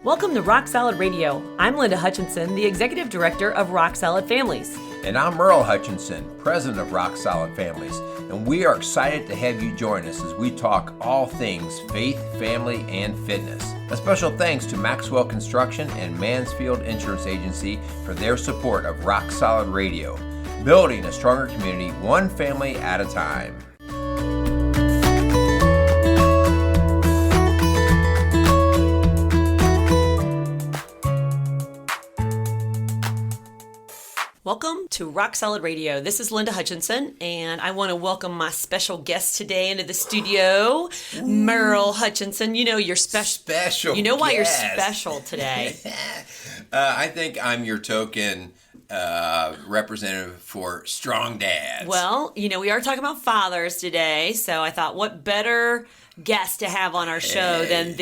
Welcome to Rock Solid Radio. I'm Linda Hutchinson, the Executive Director of Rock Solid Families. And I'm Merrill Hutchinson, President of Rock Solid Families. And we are excited to have you join us as we talk all things faith, family, and fitness. A special thanks to Maxwell Construction and Mansfield Insurance Agency for their support of Rock Solid Radio, building a stronger community one family at a time. Welcome to Rock Solid Radio. This is Linda Hutchinson, and I want to welcome my special guest today into the studio, Merrill Hutchinson. You know you're special. You know why you're special today? I think I'm your token representative for strong dads. Well, you know we are talking about fathers today, so I thought what better guest to have on our show than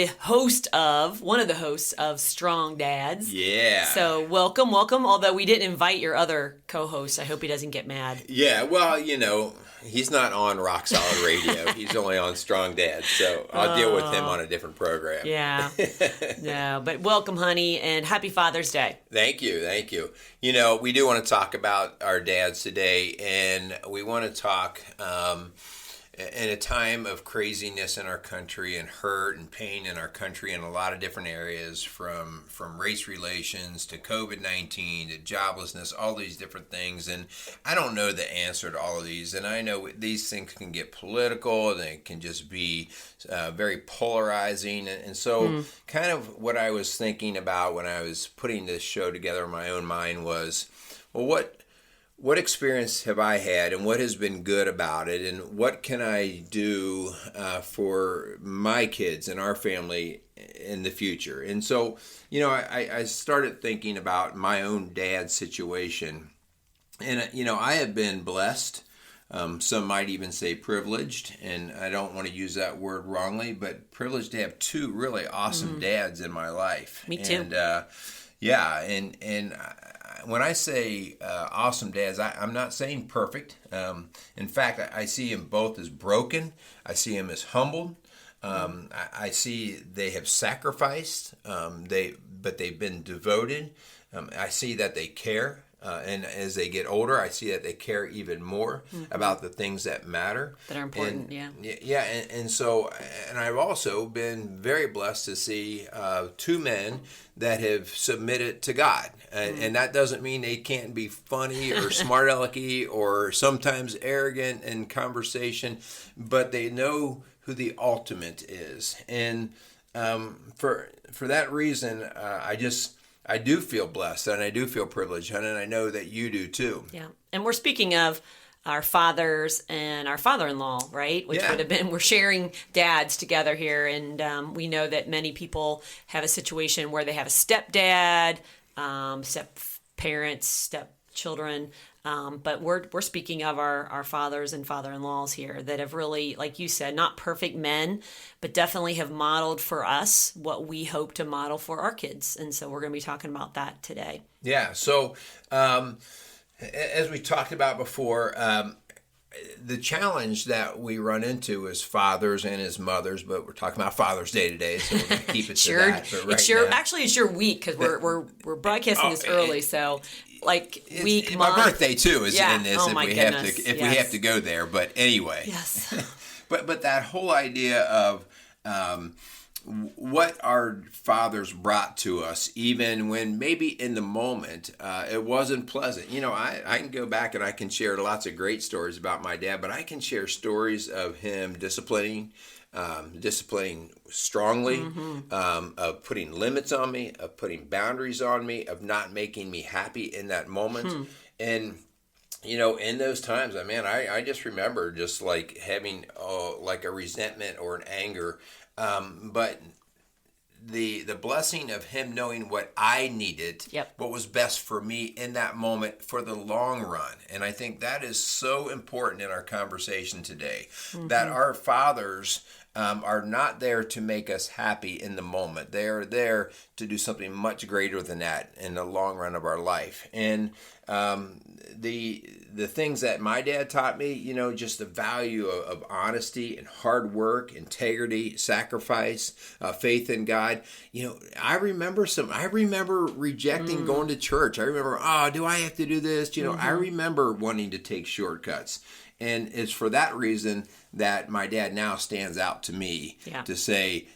one of the hosts of Strong Dads. Yeah. So welcome. Although we didn't invite your other co-host, I hope he doesn't get mad. Yeah, well, you know, he's not on Rock Solid Radio. He's only on Strong Dads, so I'll deal with him on a different program. Yeah. No, but welcome, honey, and happy Father's Day. Thank you. You know, we do want to talk about our dads today, and we want to talk in a time of craziness in our country and hurt and pain in our country in a lot of different areas, from race relations to COVID-19 to joblessness, all these different things. And I don't know the answer to all of these. And I know these things can get political and they can just be very polarizing. And so kind of what I was thinking about when I was putting this show together in my own mind was, well, what experience have I had and what has been good about it, and what can I do for my kids and our family in the future? And so, you know, I started thinking about my own dad's situation. And, you know, I have been blessed. Some might even say privileged, and I don't want to use that word wrongly, but privileged to have two really awesome dads in my life. Me too. And, and when I say awesome dads, I'm not saying perfect. In fact, I see them both as broken. I see them as humbled. I see they have sacrificed, but they've been devoted. I see that they care. And as they get older, I see that they care even more about the things that matter. That are important, And so, and I've also been very blessed to see two men that have submitted to God. And that doesn't mean they can't be funny or smart alecky or sometimes arrogant in conversation, but they know who the ultimate is. And for that reason, I do feel blessed, and I do feel privileged, and I know that you do too. Yeah, and we're speaking of our fathers and our father-in-law, right? Which would have been, we're sharing dads together here, and we know that many people have a situation where they have a stepdad, step-parents, step-children, but we're speaking of our fathers and father-in-laws here that have really, like you said, not perfect men, but definitely have modeled for us what we hope to model for our kids. And so we're going to be talking about that today. Yeah. So as we talked about before, the challenge that we run into as fathers and as mothers, but we're talking about Father's Day today, so we're going to keep it to that. But actually, it's your week because we're broadcasting this early, so week, month. My birthday too is in this. Oh, we have to go there, but anyway. Yes. but that whole idea of what our fathers brought to us, even when maybe in the moment it wasn't pleasant. You know, I can go back and I can share lots of great stories about my dad, but I can share stories of him disciplining strongly, of putting limits on me, of putting boundaries on me, of not making me happy in that moment. And you know, in those times, I just remember just like having like a resentment or an anger. But the blessing of him knowing what I needed, what was best for me in that moment for the long run. And I think that is so important in our conversation today, that our fathers are not there to make us happy in the moment. They are there to do something much greater than that in the long run of our life. And the things that my dad taught me, you know, just the value of honesty and hard work, integrity, sacrifice, faith in God. side, I remember rejecting going to church. I remember, do I have to do this? I remember wanting to take shortcuts. And it's for that reason that my dad now stands out to me to say,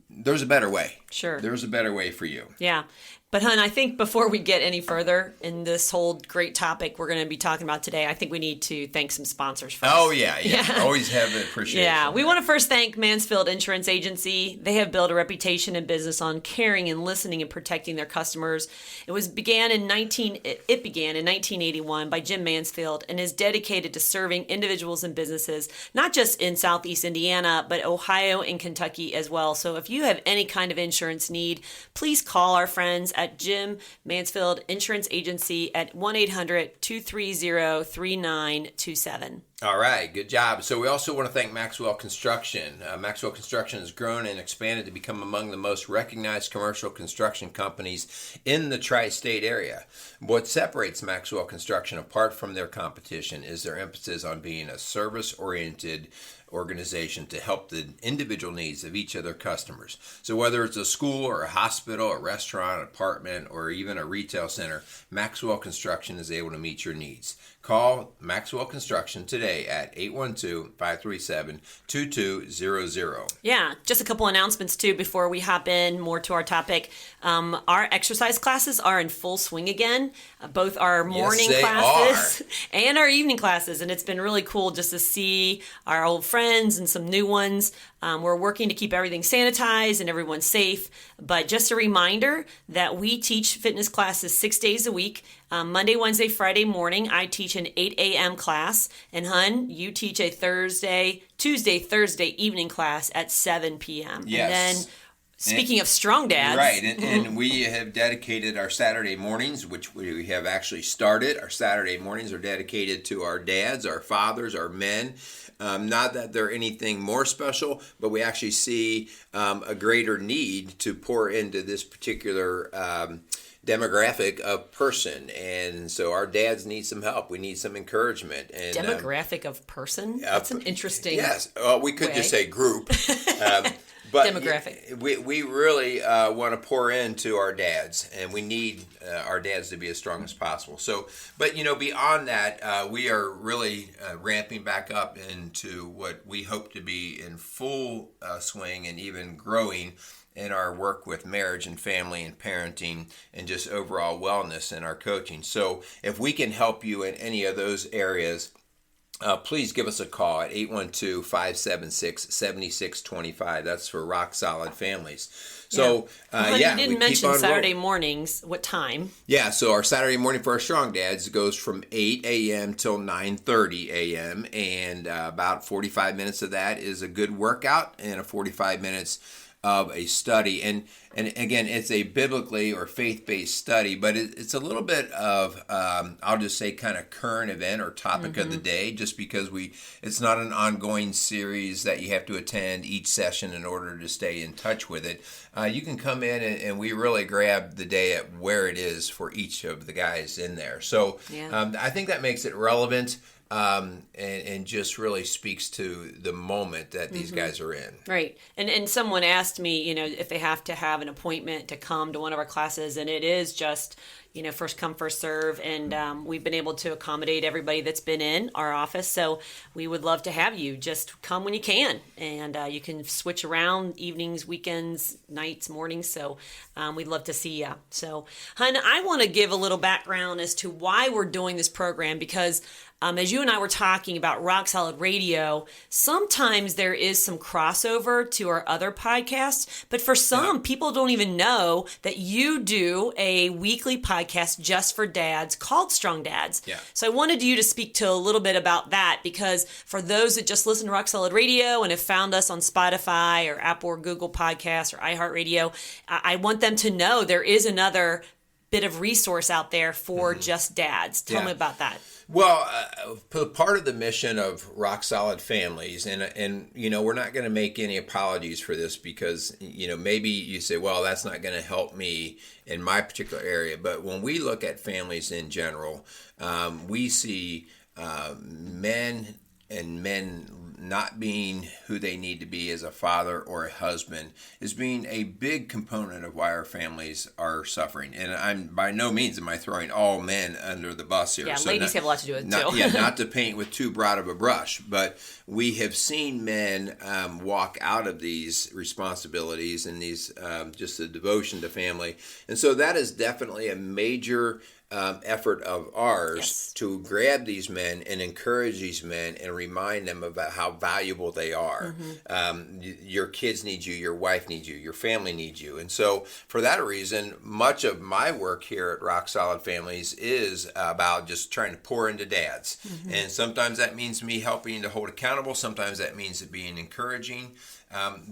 there's a better way. Sure. There's a better way for you. Yeah. But, hon, I think before we get any further in this whole great topic we're going to be talking about today, I think we need to thank some sponsors first. Oh, yeah. Always have appreciation. Yeah. We want to first thank Mansfield Insurance Agency. They have built a reputation in business on caring and listening and protecting their customers. It began in 1981 by Jim Mansfield and is dedicated to serving individuals and businesses, not just in Southeast Indiana, but Ohio and Kentucky as well. So if you have any kind of insurance need, please call our friends at Jim Mansfield Insurance Agency at 1-800-230-3927. All right, good job. So we also want to thank Maxwell Construction. Maxwell Construction has grown and expanded to become among the most recognized commercial construction companies in the tri-state area. What separates Maxwell Construction apart from their competition is their emphasis on being a service-oriented organization to help the individual needs of each of their customers. So whether it's a school or a hospital, a restaurant, an apartment, or even a retail center, Maxwell Construction is able to meet your needs. Call Maxwell Construction today at 812-537-2200. Yeah, just a couple announcements too before we hop in more to our topic. Our exercise classes are in full swing again, both our morning classes and our evening classes, and it's been really cool just to see our old friends and some new ones. We're working to keep everything sanitized and everyone safe, but just a reminder that we teach fitness classes 6 days a week. Monday, Wednesday, Friday morning, I teach an 8 a.m. class, and Hun, you teach a Tuesday, Thursday evening class at 7 p.m. Yes. And then, speaking of strong dads. Right, and we have dedicated our Saturday mornings, which we have actually started. Our Saturday mornings are dedicated to our dads, our fathers, our men. Not that they're anything more special, but we actually see a greater need to pour into this particular demographic of person, and so our dads need some help. We need some encouragement. And demographic of person? That's an interesting we could just say group. But demographic. We really want to pour into our dads, and we need our dads to be as strong as possible. So, but beyond that, we are really ramping back up into what we hope to be in full swing and even growing in our work with marriage and family and parenting and just overall wellness in our coaching. So if we can help you in any of those areas, please give us a call at 812-576-7625. That's for Rock Solid Families. So, you didn't mention Saturday mornings. What time? Yeah, so our Saturday morning for our Strong Dads goes from 8 a.m. till 9:30 a.m. And about 45 minutes of that is a good workout and a 45 minutes of a study. And again, it's a biblically or faith-based study, but it's a little bit of, I'll just say, kind of current event or topic of the day, just because it's not an ongoing series that you have to attend each session in order to stay in touch with it. You can come in and we really grab the day at where it is for each of the guys in there. So I think that makes it relevant. And just really speaks to the moment that these guys are in. Right. And someone asked me, if they have to have an appointment to come to one of our classes, and it is just, first come, first serve. And we've been able to accommodate everybody that's been in our office. So we would love to have you. Just come when you can. And you can switch around evenings, weekends, nights, mornings. So we'd love to see you. So, Hun, I want to give a little background as to why we're doing this program, because as you and I were talking about Rock Solid Radio, sometimes there is some crossover to our other podcasts, but for some, people don't even know that you do a weekly podcast just for dads called Strong Dads. Yeah. So I wanted you to speak to a little bit about that, because for those that just listen to Rock Solid Radio and have found us on Spotify or Apple or Google Podcasts or iHeartRadio, I want them to know there is another bit of resource out there for just dads. Tell me about that. Well, part of the mission of Rock Solid Families, and we're not going to make any apologies for this, because maybe you say, well, that's not going to help me in my particular area. But when we look at families in general, we see men and men not being who they need to be as a father or a husband is being a big component of why our families are suffering. And I'm by no means am I throwing all men under the bus here. Yeah, so ladies have a lot to do with it too. Not to paint with too broad of a brush, but we have seen men walk out of these responsibilities and these just a devotion to family. And so that is definitely a major effort of ours to grab these men and encourage these men and remind them about how valuable they are. Your kids need you, your wife needs you, your family needs you. And so for that reason, much of my work here at Rock Solid Families is about just trying to pour into dads. And sometimes that means me helping to hold accountable. Sometimes that means it being encouraging.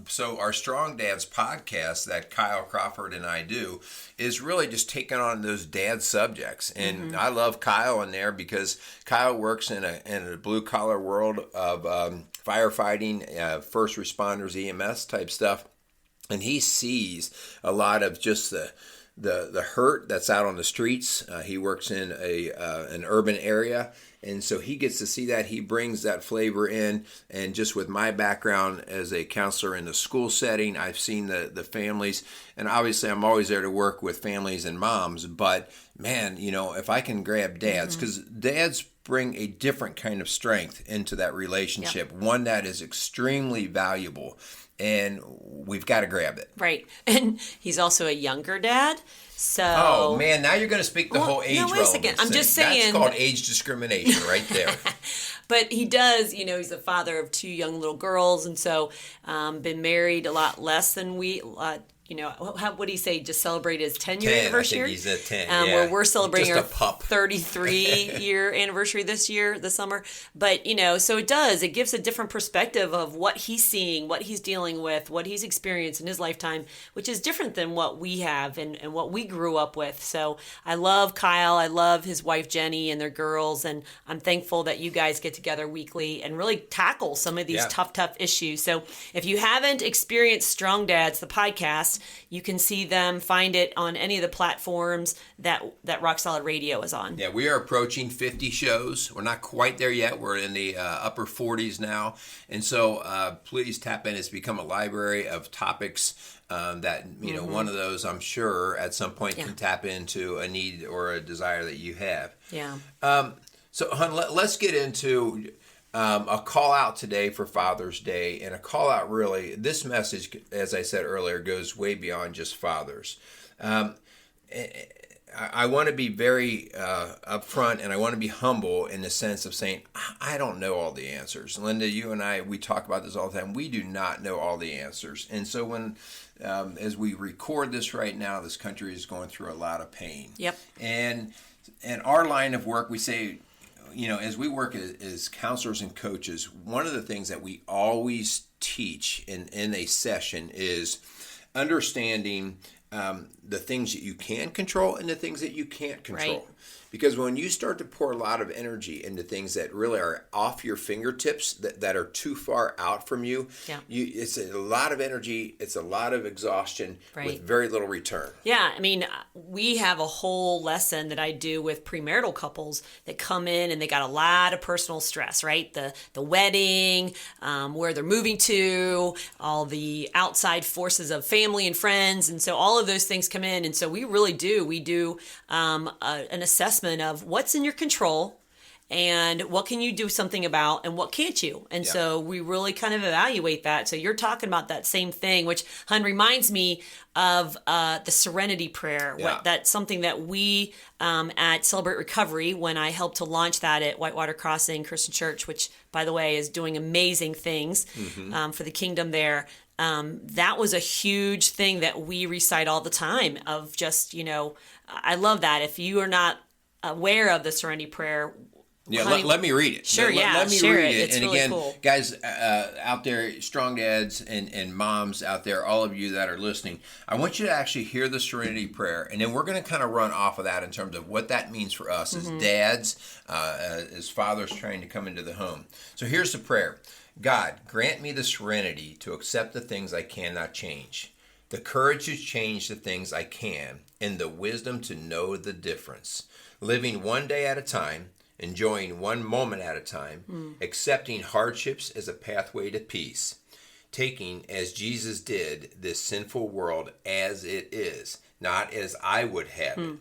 So our Strong Dads podcast that Kyle Crawford and I do is really just taking on those dad subjects. And I love Kyle in there because Kyle works in a blue collar world of firefighting, first responders, EMS type stuff. And he sees a lot of just the hurt that's out on the streets. He works in an urban area. And so he gets to see that. He brings that flavor in. And just with my background as a counselor in the school setting, I've seen the families. And obviously, I'm always there to work with families and moms. But, man, if I can grab dads, because dads bring a different kind of strength into that relationship, one that is extremely valuable. And we've got to grab it. Right. And he's also a younger dad. So, oh, man, now you're going to speak the whole age relevance. Wait a second. I'm just saying. That's called age discrimination right there. But he does, he's the father of 2 young little girls. And so been married a lot less than we, what do you say, just celebrate his 10-year anniversary? I think he's at 10, where we're celebrating our pup. 33-year anniversary this summer. But, so it gives a different perspective of what he's seeing, what he's dealing with, what he's experienced in his lifetime, which is different than what we have and what we grew up with. So I love Kyle. I love his wife, Jenny, and their girls. And I'm thankful that you guys get together weekly and really tackle some of these tough issues. So if you haven't experienced Strong Dads, the podcast, you can see them, find it on any of the platforms that Rock Solid Radio is on. Yeah, we are approaching 50 shows. We're not quite there yet. We're in the upper 40s now. And so please tap in. It's become a library of topics that, one of those, I'm sure, at some point can tap into a need or a desire that you have. Yeah. So, Hun, let's get into a call out today for Father's Day, and a call out really, this message, as I said earlier, goes way beyond just fathers. I want to be very upfront, and I want to be humble in the sense of saying, I don't know all the answers. Linda, you and I, we talk about this all the time. We do not know all the answers. And so when, as we record this right now, this country is going through a lot of pain. Yep. And our line of work, we say, as we work as counselors and coaches, one of the things that we always teach in a session is understanding the things that you can control and the things that you can't control. Right. Because when you start to pour a lot of energy into things that really are off your fingertips, that are too far out from you, it's a lot of energy, it's a lot of exhaustion with very little return. Yeah, I mean, we have a whole lesson that I do with premarital couples that come in and they got a lot of personal stress, right? The wedding, where they're moving to, all the outside forces of family and friends, and so all of those things come in, and so we do an assessment of what's in your control and what can you do something about and what can't you. And so we really kind of evaluate that. So you're talking about that same thing, which, Hun, reminds me of the serenity prayer. That's something that we at Celebrate Recovery, when I helped to launch that at Whitewater Crossing Christian Church, which, by the way, is doing amazing things for the kingdom there. That was a huge thing that we recite all the time of just, I love that. If you are not aware of the serenity prayer, let me read it. Sure, let me share read it. it. It's And really again, cool. Guys out there, strong dads and moms out there, all of you that are listening, I want you to actually hear the serenity prayer, and then we're going to kind of run off of that in terms of what that means for us as dads, as fathers trying to come into the home. So here's the prayer. God, grant me the serenity to accept the things I cannot change, the courage to change the things I can, and the wisdom to know the difference, living one day at a time enjoying one moment at a time, accepting hardships as a pathway to peace, taking, as Jesus did, this sinful world as it is, not as I would have it,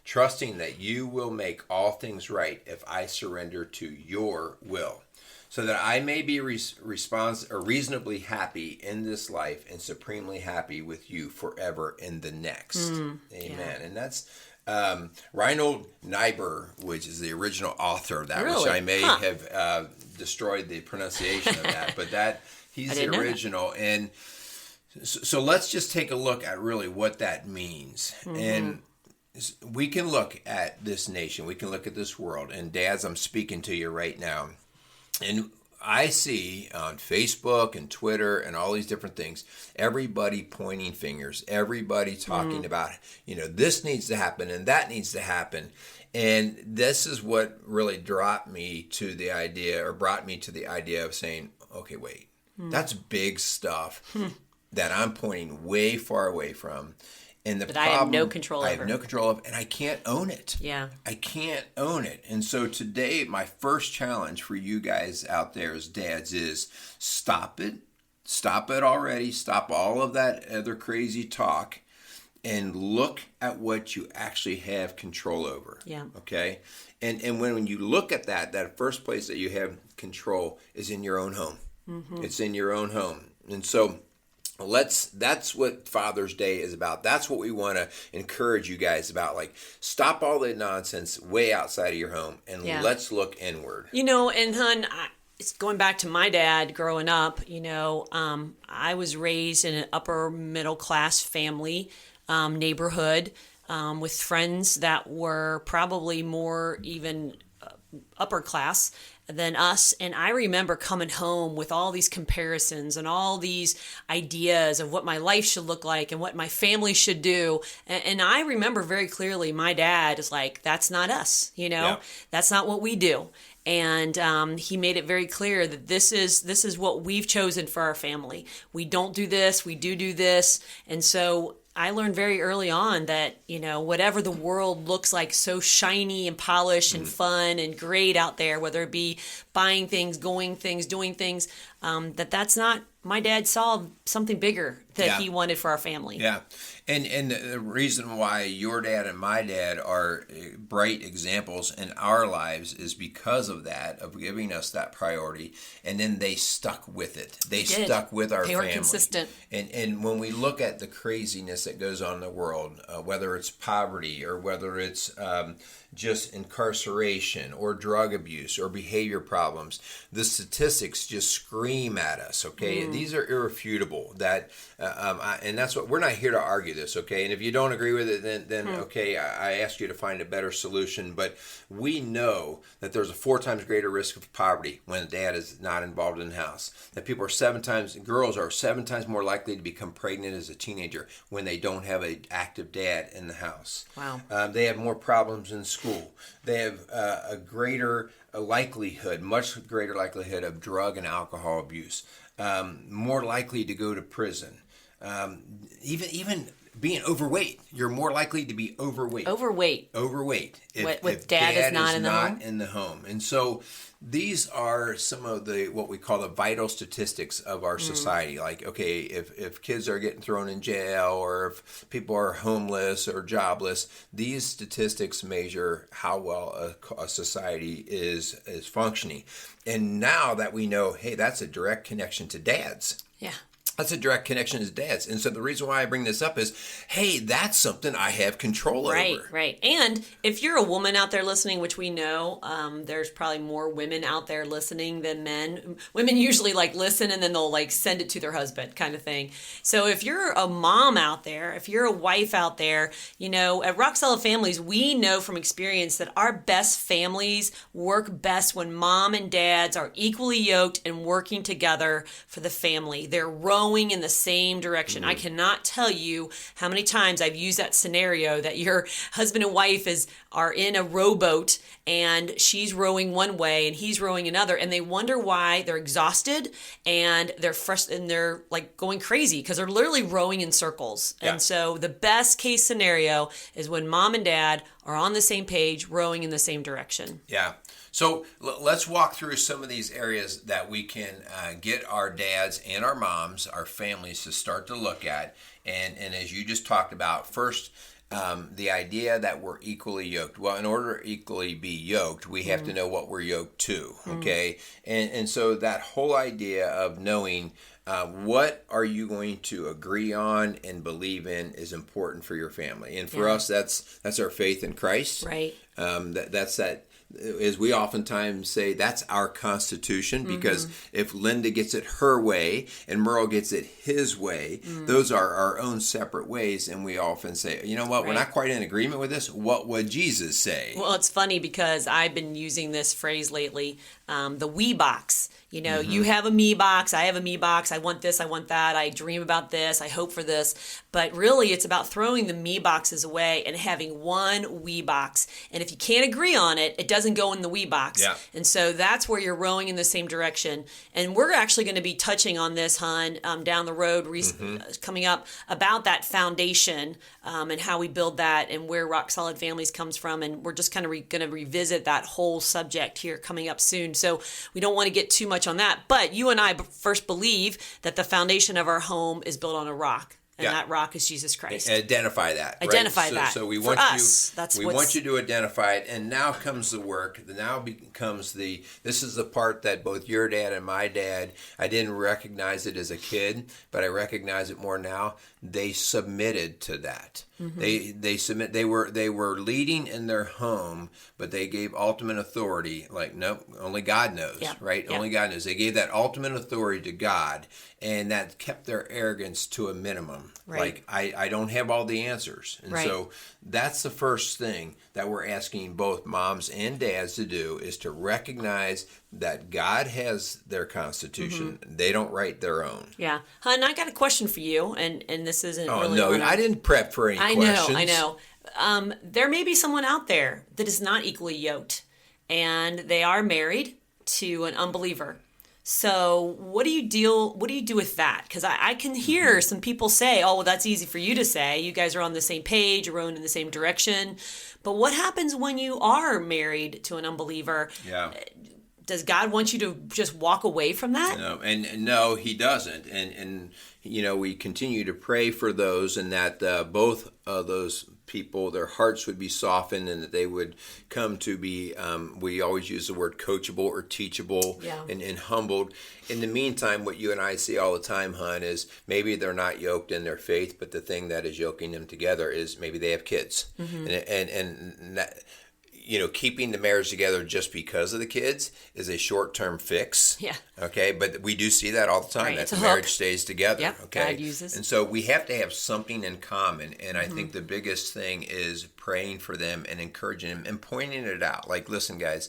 trusting that you will make all things right if I surrender to your will, so that I may be reasonably happy in this life and supremely happy with you forever in the next. Amen. Yeah. And that's Reinhold Niebuhr, which is the original author of that, which I may have destroyed the pronunciation of that, but he's the original. And so let's just take a look at really what that means. And we can look at this nation, we can look at this world, and dads, I'm speaking to you right now. And I see on Facebook and Twitter and all these different things, everybody pointing fingers, everybody talking about, this needs to happen and that needs to happen. And this is what really brought me to the idea of saying, okay, wait, that's big stuff that I'm pointing way far away from. And the problem, I have no control over. I have no control of, and I can't own it. Yeah. I can't own it. And so today, my first challenge for you guys out there as dads is stop it. Stop it already. Stop all of that other crazy talk and look at what you actually have control over. Yeah. Okay? And when you look at that first place that you have control is in your own home. It's in your own home. And so that's what Father's Day is about. That's what we want to encourage you guys about. Like, stop all the nonsense way outside of your home and let's look inward. And hon, it's going back to my dad growing up, I was raised in an upper middle class family, neighborhood, with friends that were probably more even upper class than us. And I remember coming home with all these comparisons and all these ideas of what my life should look like and what my family should do. And I remember very clearly my dad is like, that's not us, that's not what we do. And he made it very clear that this is what we've chosen for our family. We don't do this, we do this. And so I learned very early on that, whatever the world looks like, so shiny and polished and fun and great out there, whether it be buying things, going things, doing things, that's not, my dad saw something bigger that he wanted for our family. Yeah. And the reason why your dad and my dad are bright examples in our lives is because of that, of giving us that priority. And then they stuck with it. They stuck with our family. They were consistent. And when we look at the craziness that goes on in the world, whether it's poverty or whether it's just incarceration or drug abuse or behavior problems, the statistics just scream at us, okay? And these are irrefutable. And that's what, we're not here to argue this, okay? And if you don't agree with it, then okay, I ask you to find a better solution. But we know that there's a 4 times greater risk of poverty when dad is not involved in the house. That girls are 7 times more likely to become pregnant as a teenager when they don't have an active dad in the house. Wow. They have more problems in school. They have a much greater likelihood of drug and alcohol abuse. More likely to go to prison. Even being overweight, you're more likely to be overweight. If dad is not in the home. And so these are some of what we call the vital statistics of our society. Like, okay, if kids are getting thrown in jail or if people are homeless or jobless, these statistics measure how well a society is functioning. And now that we know, hey, that's a direct connection to dads. Yeah. That's a direct connection to dads. And so the reason why I bring this up is, hey, that's something I have control over. Right. And if you're a woman out there listening, which we know there's probably more women out there listening than men. Women usually listen and then they'll send it to their husband kind of thing. So if you're a mom out there, if you're a wife out there, at Rock Solid Families, we know from experience that our best families work best when mom and dads are equally yoked and working together for the family. They're rowing in the same direction. I cannot tell you how many times I've used that scenario that your husband and wife are in a rowboat and she's rowing one way and he's rowing another, and they wonder why they're exhausted and they're frustrated and they're going crazy because they're literally rowing in circles. Yeah. And so the best case scenario is when mom and dad are on the same page, rowing in the same direction. Yeah. So let's walk through some of these areas that we can get our dads and our moms, our families to start to look at. And as you just talked about, first, the idea that we're equally yoked. Well, in order to equally be yoked, we have to know what we're yoked to, okay? And so that whole idea of knowing what are you going to agree on and believe in is important for your family. And for us, that's our faith in Christ. Right. That's that. As we oftentimes say, that's our constitution, because if Linda gets it her way and Merle gets it his way, those are our own separate ways. And we often say, you know what, we're not quite in agreement with this. What would Jesus say? Well, it's funny because I've been using this phrase lately, the we box. You know, you have a me box, I have a me box, I want this, I want that, I dream about this, I hope for this. But really, it's about throwing the me boxes away and having one we box. And if you can't agree on it, it doesn't go in the we box. Yeah. And so that's where you're rowing in the same direction. And we're actually going to be touching on this, hon, down the road coming up, about that foundation and how we build that and where Rock Solid Families comes from. And we're just kind of going to revisit that whole subject here coming up soon. So we don't want to get too much on that. But you and I first believe that the foundation of our home is built on a rock. And that rock is Jesus Christ. Identify that. Identify right? that. So we For want us, you. We want you to identify it. And now comes the work. Now becomes this is the part that both your dad and my dad. I didn't recognize it as a kid, but I recognize it more now. They submitted to that. They submit. They were leading in their home, but they gave ultimate authority. Like, nope, only God knows, right? Only God knows. They gave that ultimate authority to God, and that kept their arrogance to a minimum. Right. Like, I don't have all the answers. And so that's the first thing that we're asking both moms and dads to do, is to recognize that God has their constitution. They don't write their own. Yeah. Hun, I got a question for you, and this isn't really... Oh, no, I didn't prep for any questions. I know. There may be someone out there that is not equally yoked, and they are married to an unbeliever. So what do you do with that? Because I can hear some people say, oh, well, that's easy for you to say. You guys are on the same page, you're rowing in the same direction. But what happens when you are married to an unbeliever? Yeah. Does God want you to just walk away from that? No, and no, he doesn't. And you know, we continue to pray for those, and that both of those people, their hearts would be softened, and that they would come to be, we always use the word coachable or teachable, and humbled. In the meantime, what you and I see all the time, hon, is maybe they're not yoked in their faith, but the thing that is yoking them together is maybe they have kids. And that, you know, keeping the marriage together just because of the kids is a short-term fix. Yeah. Okay, but we do see that all the time, Right. that It's the a marriage hook. stays together. Yep. Okay. God uses. And so we have to have something in common. And I think the biggest thing is praying for them and encouraging them and pointing it out. Like, listen, guys,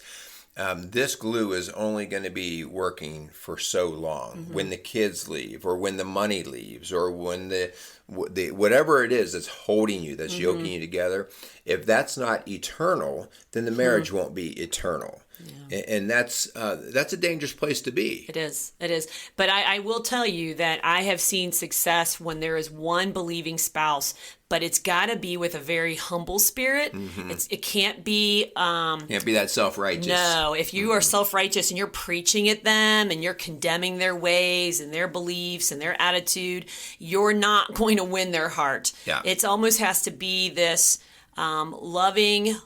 this glue is only going to be working for so long. When the kids leave, or when the money leaves, or when the whatever it is that's holding you, that's yoking you together, if that's not eternal, then the marriage won't be eternal. Yeah. And that's a dangerous place to be. It is. But I will tell you that I have seen success when there is one believing spouse, but it's got to be with a very humble spirit. It can't be... can't be that self-righteous. No, if you are self-righteous and you're preaching at them and you're condemning their ways and their beliefs and their attitude, you're not going to win their heart. Yeah. It almost has to be this loving...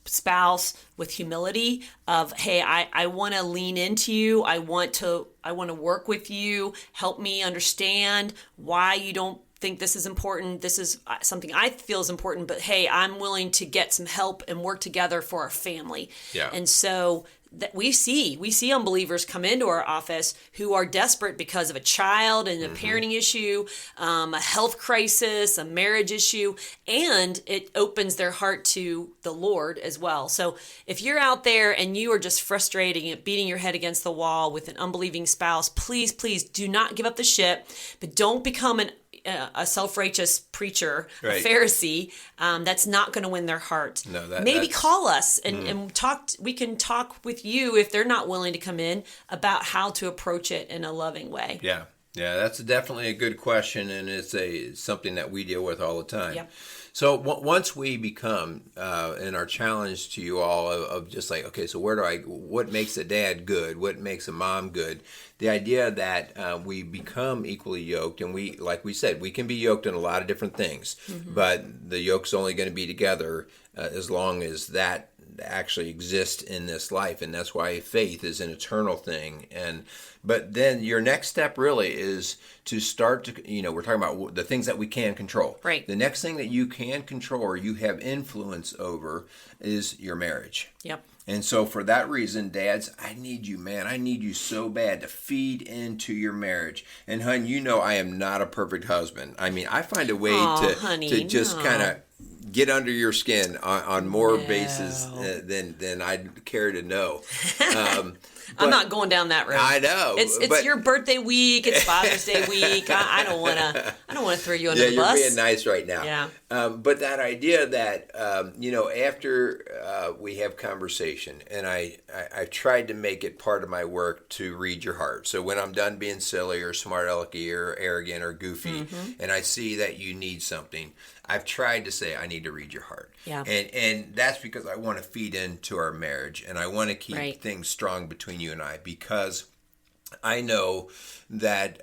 spouse with humility of, hey, I want to lean into you. I want to work with you. Help me understand why you don't think this is important. This is something I feel is important, but hey, I'm willing to get some help and work together for our family. Yeah. And so that we see unbelievers come into our office who are desperate because of a child and a parenting issue, a health crisis, a marriage issue, and it opens their heart to the Lord as well. So if you're out there and you are just frustrated and beating your head against the wall with an unbelieving spouse, please do not give up the ship, but don't become a self-righteous preacher, right. A Pharisee, that's not going to win their heart. No, maybe call us and talk. We can talk with you if they're not willing to come in about how to approach it in a loving way. Yeah. Yeah, that's definitely a good question, and it's something that we deal with all the time. Yep. So once we become, and our challenge to you all of just like, okay, so what makes a dad good? What makes a mom good? The idea that we become equally yoked, and like we said, we can be yoked in a lot of different things, but the yoke's only going to be together as long as that actually exist in this life, and that's why faith is an eternal thing. But then your next step really is to start to, we're talking about the things that we can control. Right. The next thing that you can control or you have influence over is your marriage. Yep. And so for that reason, dads, I need you, man. I need you so bad to feed into your marriage. And hon, I am not a perfect husband. I mean, I find a way to just kind of get under your skin on more bases than I'd care to know. I'm not going down that road. I know. It's your birthday week. It's Father's Day week. I don't want to throw you under the bus. You're being nice right now. Yeah. But that idea that after we have conversation, and I tried to make it part of my work to read your heart. So when I'm done being silly or smart alecky or arrogant or goofy, and I see that you need something, I've tried to say I need to read your heart. Yeah. And that's because I want to feed into our marriage, and I want to keep things strong between you and I, because I know that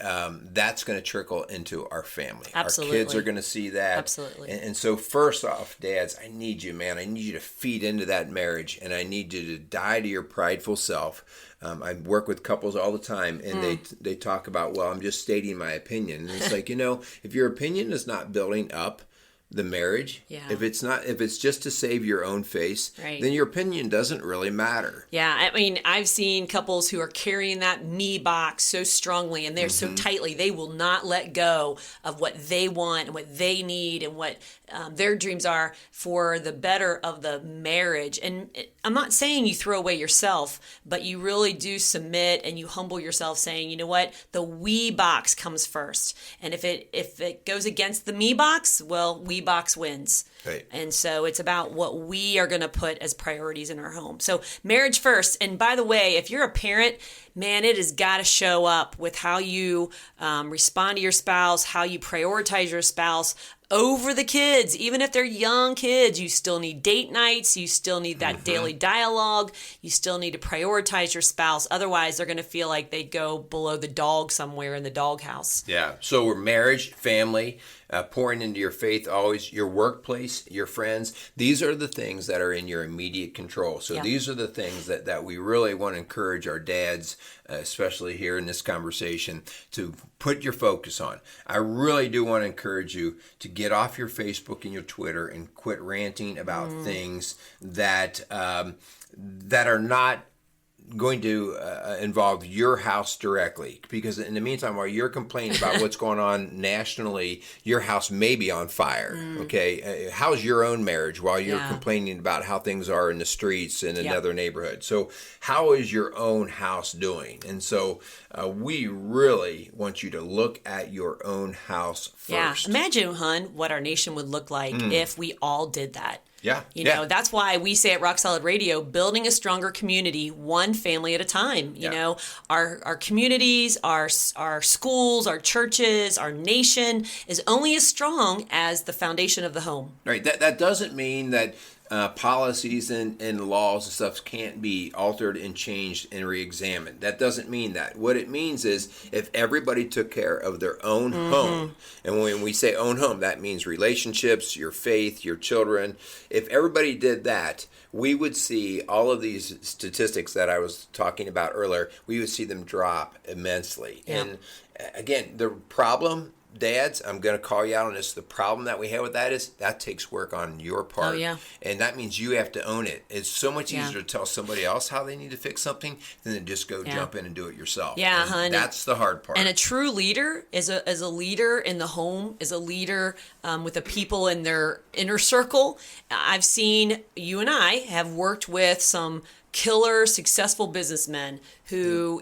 that's going to trickle into our family. Absolutely. Our kids are going to see that. Absolutely. And so first off, dads, I need you, man. I need you to feed into that marriage, and I need you to die to your prideful self. I work with couples all the time, and they talk about, well, I'm just stating my opinion. And it's like, if your opinion is not building up the marriage, if it's just to save your own face, then your opinion doesn't really matter. Yeah, I mean, I've seen couples who are carrying that me box so strongly, and they're so tightly, they will not let go of what they want and what they need and what their dreams are for the better of the marriage. And I'm not saying you throw away yourself, but you really do submit and you humble yourself, saying, you know what, the we box comes first. And if it goes against the me box, well, we box wins. Right. And so it's about what we are going to put as priorities in our home. So marriage first. And by the way, if you're a parent, man, it has got to show up with how you respond to your spouse, how you prioritize your spouse over the kids. Even if they're young kids, you still need date nights. You still need that daily dialogue. You still need to prioritize your spouse. Otherwise, they're going to feel like they go below the dog somewhere in the doghouse. Yeah. So we're marriage, family, pouring into your faith, always your workplace, your friends. These are the things that are in your immediate control. So these are the things that we really want to encourage our dads, especially here in this conversation, to put your focus on. I really do want to encourage you to get off your Facebook and your Twitter and quit ranting about things that are not going to involve your house directly, because in the meantime, while you're complaining about what's going on nationally, your house may be on fire. Okay, how's your own marriage while you're complaining about how things are in the streets in another neighborhood? So how is your own house doing? And so we really want you to look at your own house first. Imagine, hon, what our nation would look like if we all did that. Yeah. That's why we say at Rock Solid Radio, building a stronger community, one family at a time. You know, our communities, our schools, our churches, our nation is only as strong as the foundation of the home. Right. That doesn't mean that policies and laws and stuff can't be altered and changed and re-examined. That doesn't mean that. What it means is if everybody took care of their own home, and when we say own home, that means relationships, your faith, your children. If everybody did that, we would see all of these statistics that I was talking about earlier, we would see them drop immensely. Yeah. And again, the problem, dads, I'm going to call you out on this. The problem that we have with that is that takes work on your part. Oh, yeah. And that means you have to own it. It's so much easier to tell somebody else how they need to fix something than to just go jump in and do it yourself. Yeah, and honey. That's the hard part. And a true leader is a leader in the home, is a leader with the people in their inner circle. I've seen, you and I have worked with some killer, successful businessmen who,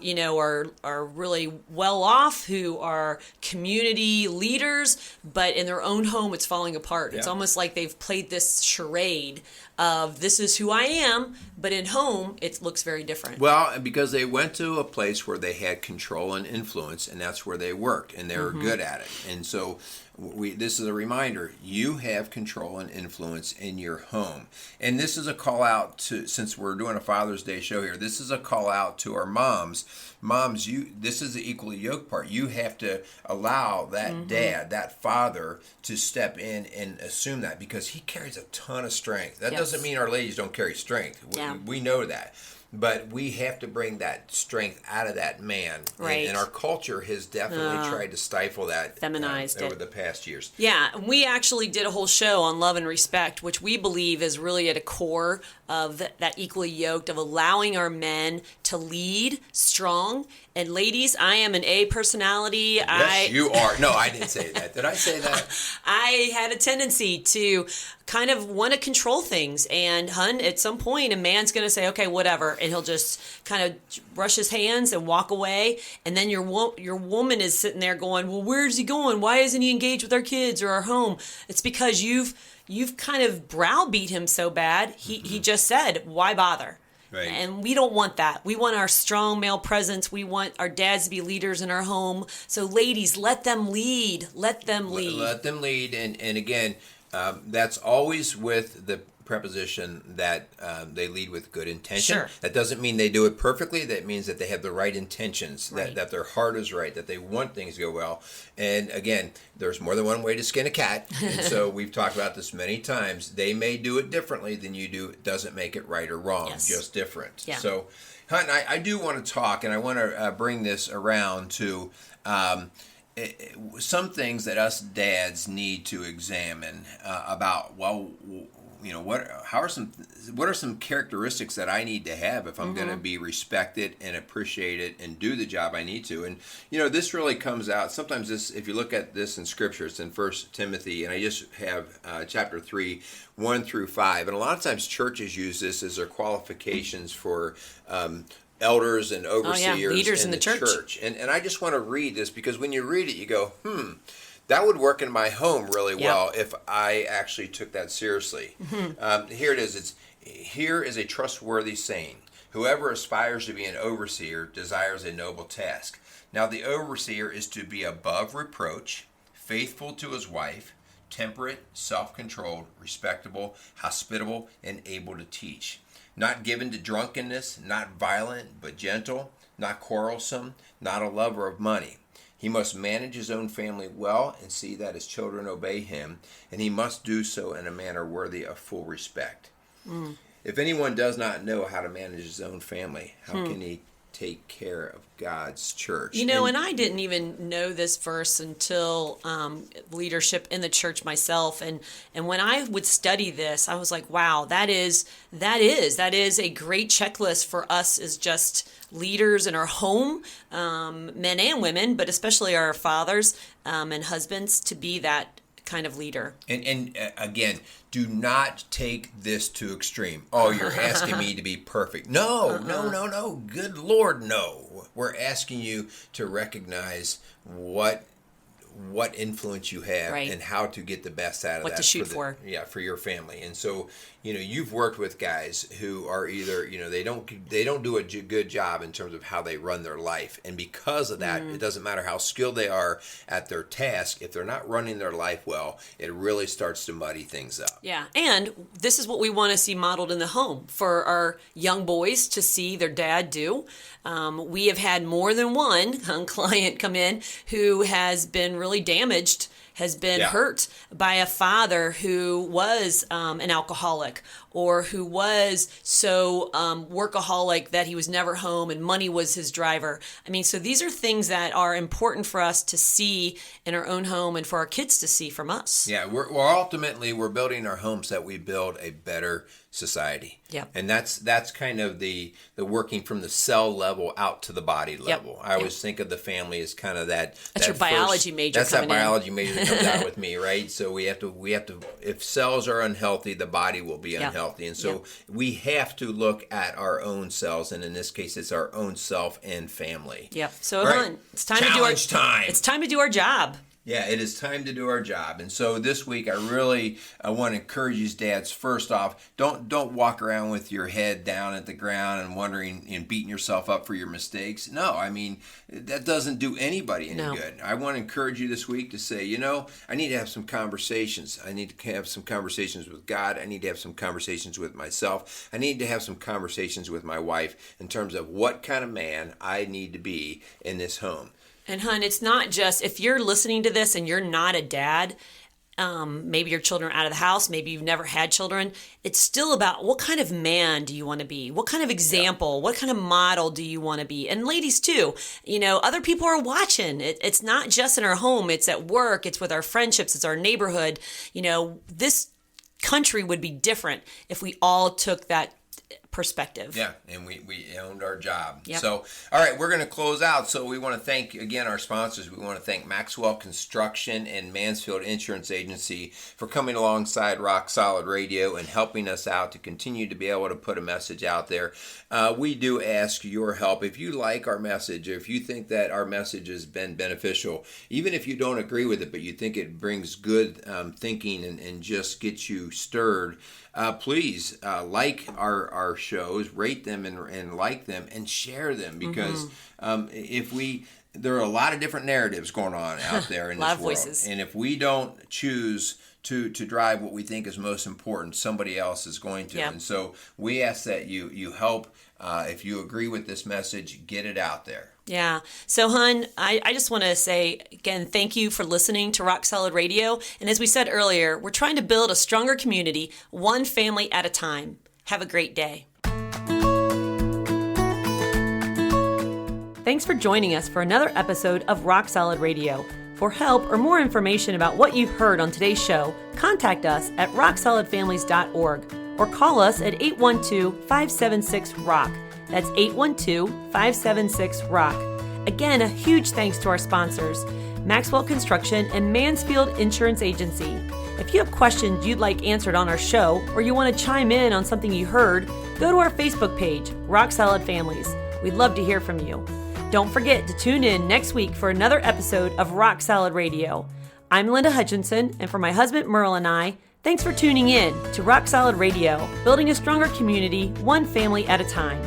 are really well off, who are community leaders, but in their own home, it's falling apart. Yeah. It's almost like they've played this charade of this is who I am, but in home, it looks very different. Well, because they went to a place where they had control and influence, and that's where they worked, and they were good at it. And so this is a reminder, you have control and influence in your home. And this is a call out to, since we're doing a Father's Day show here, this is a call out to our moms. Moms, this is the equally yoked part. You have to allow that dad, that father, to step in and assume that, because he carries a ton of strength. That doesn't mean our ladies don't carry strength. We know that. But we have to bring that strength out of that man. Right. And our culture has definitely tried to stifle that. Feminized over the past years. Yeah. We actually did a whole show on love and respect, which we believe is really at a core of that equally yoked, of allowing our men to lead strong. And ladies, I am an A personality. Yes, you are. No, I didn't say that. Did I say that? I had a tendency to kind of want to control things. And, hun, at some point, a man's going to say, okay, whatever. And he'll just kind of brush his hands and walk away. And then your woman is sitting there going, well, where's he going? Why isn't he engaged with our kids or our home? It's because you've kind of browbeat him so bad. He just said, why bother? Right. And we don't want that. We want our strong male presence. We want our dads to be leaders in our home. So ladies, let them lead. Let them lead. Let them lead. And again, that's always with the preposition that they lead with good intention. Sure. That doesn't mean they do it perfectly. That means that they have the right intentions, right. that their heart is right, that they want things to go well. And again, there's more than one way to skin a cat. And so we've talked about this many times. They may do it differently than you do. It doesn't make it right or wrong, just different. Yeah. So, Hunt, I do want to talk, and I want to bring this around to some things that us dads need to examine about, what are some characteristics that I need to have if I'm going to be respected and appreciated and do the job I need to. And this really comes out sometimes. If you look at this in Scripture, it's in 1 Timothy, and I just have chapter 3, 1 through 5. And a lot of times churches use this as their qualifications for elders and overseers, leaders in the church. And I just want to read this, because when you read it, you go, that would work in my home really well if I actually took that seriously. Here it is. Here is a trustworthy saying. Whoever aspires to be an overseer desires a noble task. Now the overseer is to be above reproach, faithful to his wife, temperate, self-controlled, respectable, hospitable, and able to teach. Not given to drunkenness, not violent, but gentle, not quarrelsome, not a lover of money. He must manage his own family well and see that his children obey him, and he must do so in a manner worthy of full respect. If anyone does not know how to manage his own family, how can he take care of God's church? And I didn't even know this verse until leadership in the church myself. And when I would study this, I was like, wow, that is a great checklist for us as just leaders in our home, men and women, but especially our fathers and husbands, to be that kind of leader. And again, do not take this to extreme. Oh, you're asking me to be perfect. No. Good Lord, no. We're asking you to recognize what influence you have and how to get the best out of that. What to shoot for. Yeah, for your family. And so, you've worked with guys who are either, they don't do a good job in terms of how they run their life. And because of that, it doesn't matter how skilled they are at their task. If they're not running their life well, it really starts to muddy things up. Yeah. And this is what we want to see modeled in the home for our young boys to see their dad do. We have had more than one client come in who has been really damaged, has been hurt by a father who was an alcoholic, or who was so workaholic that he was never home and money was his driver. I mean, so these are things that are important for us to see in our own home and for our kids to see from us. Yeah, we're ultimately building our homes that we build a better society. Yep. And that's kind of the working from the cell level out to the body level. I always think of the family as kind of that. That's your biology major. That's that biology major comes out with me, right? So we have to, if cells are unhealthy, the body will be unhealthy. And so we have to look at our own cells, and in this case, it's our own self and family. Yep. So right. It's time to do our time. It's time to do our job. Yeah, it is time to do our job. And so this week, I want to encourage you, dads, first off, don't walk around with your head down at the ground and wondering and beating yourself up for your mistakes. No, I mean, that doesn't do anybody any good. I want to encourage you this week to say, I need to have some conversations. I need to have some conversations with God. I need to have some conversations with myself. I need to have some conversations with my wife in terms of what kind of man I need to be in this home. And hun, it's not just, if you're listening to this and you're not a dad, maybe your children are out of the house, maybe you've never had children, it's still about what kind of man do you want to be? What kind of example, what kind of model do you want to be? And ladies too, other people are watching. It's not just in our home, it's at work, it's with our friendships, it's our neighborhood. This country would be different if we all took that perspective. Yeah, and we owned our job. Yep. So, all right, we're going to close out. So we want to thank, again, our sponsors. We want to thank Maxwell Construction and Mansfield Insurance Agency for coming alongside Rock Solid Radio and helping us out to continue to be able to put a message out there. We do ask your help. If you like our message, or if you think that our message has been beneficial, even if you don't agree with it, but you think it brings good thinking and just gets you stirred, please like our shows, rate them and like them, and share them, because there are a lot of different narratives going on out there in this world. Voices. And if we don't choose to drive what we think is most important, somebody else is going to. Yep. And so we ask that you help, if you agree with this message, get it out there. Yeah. So, hun, I just want to say, again, thank you for listening to Rock Solid Radio. And as we said earlier, we're trying to build a stronger community, one family at a time. Have a great day. Thanks for joining us for another episode of Rock Solid Radio. For help or more information about what you've heard on today's show, contact us at rocksolidfamilies.org or call us at 812-576-ROCK. That's 812-576-ROCK. Again, a huge thanks to our sponsors, Maxwell Construction and Mansfield Insurance Agency. If you have questions you'd like answered on our show, or you want to chime in on something you heard, go to our Facebook page, Rock Solid Families. We'd love to hear from you. Don't forget to tune in next week for another episode of Rock Solid Radio. I'm Linda Hutchinson, and for my husband Merrill and I, thanks for tuning in to Rock Solid Radio, building a stronger community, one family at a time.